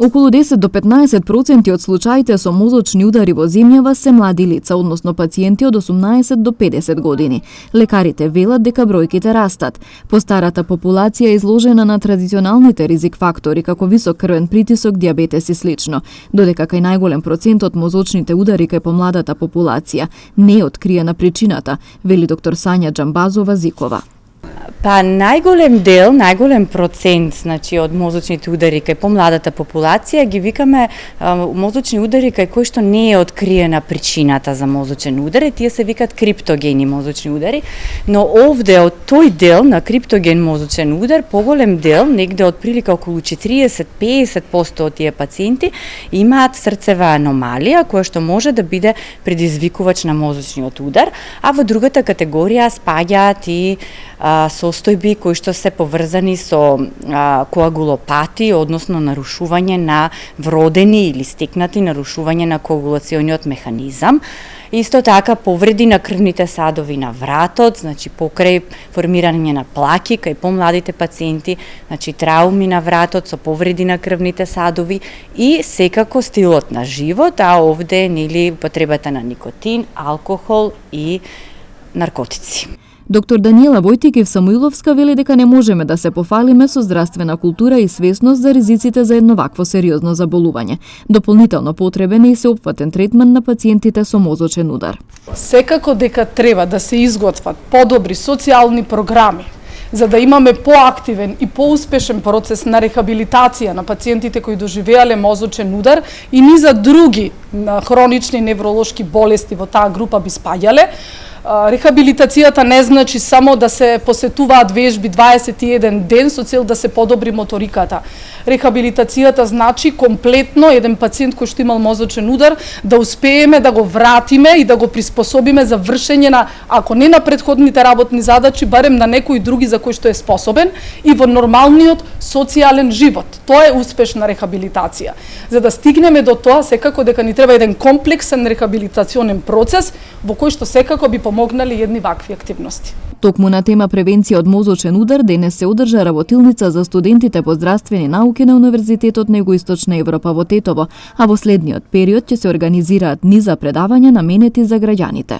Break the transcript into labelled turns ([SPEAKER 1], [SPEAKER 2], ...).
[SPEAKER 1] Околу 10 до 15% од случаите со мозочни удари во земјава се млади лица, односно пациенти од 18 до 50 години. Лекарите велат дека бројките растат. Постарата популација е изложена на традиционалните ризик фактори како висок крвен притисок, дијабетес и слично, додека кај најголем процент од мозочните удари кај помладата популација не е откриена причината, вели доктор Сања Џамбазова-Зикова.
[SPEAKER 2] Па најголем процент, значи од мозочните удари кај помладата популација ги викаме мозочни удари кај кои што не е откриена причината за мозочен удар, тие се викаат криптогени мозочни удари, но овде од тој дел на криптоген мозочен удар, поголем дел, негде од прилика околу 40-50% од тие пациенти имаат срцева аномалија која што може да биде предизвикувач на мозочниот удар, а во другата категорија спаѓаат и состојби кои што се поврзани со коагулопати, односно нарушување на вродени или стекнати нарушување на коагулациониот механизам. Исто така повреди на крвните садови на вратот, значи покрај формирање на плаки кај помладите пациенти, значи трауми на вратот со повреди на крвните садови и секако стилот на живот, а овде нели употребата на никотин, алкохол и наркотици.
[SPEAKER 1] Доктор Даниела Војтикив-Самуиловска вели дека не можеме да се пофалиме со здравствена култура и свесност за ризиците за едно вакво сериозно заболување. Дополнително потребен е и сеопфатен третман на пациентите со мозочен удар.
[SPEAKER 3] Секако дека треба да се изготват подобри социјални програми за да имаме поактивен и поуспешен процес на рехабилитација на пациентите кои доживеале мозочен удар и низа други хронични невролошки болести во таа група би спаѓале. Рехабилитацијата не значи само да се посетуваат вежби 21 ден со цел да се подобри моториката. Рехабилитацијата значи комплетно еден пациент кој што имал мозочен удар да успееме да го вратиме и да го приспособиме за вршење на, ако не на претходните работни задачи, барем на некои други за кои што е способен и во нормалниот социјален живот. Тоа е успешна рехабилитација. За да стигнеме до тоа, секако дека ни треба еден комплексен рехабилитационен процес во кој што секако би помогнали едни вакви активности.
[SPEAKER 1] Токму на тема превенција од мозочен удар денес се одржа работилница за студентите по здравствени науки на Универзитетот на Југоисточна Европа во Тетово, а во следниот период ќе се организираат низа предавања наменети за граѓаните.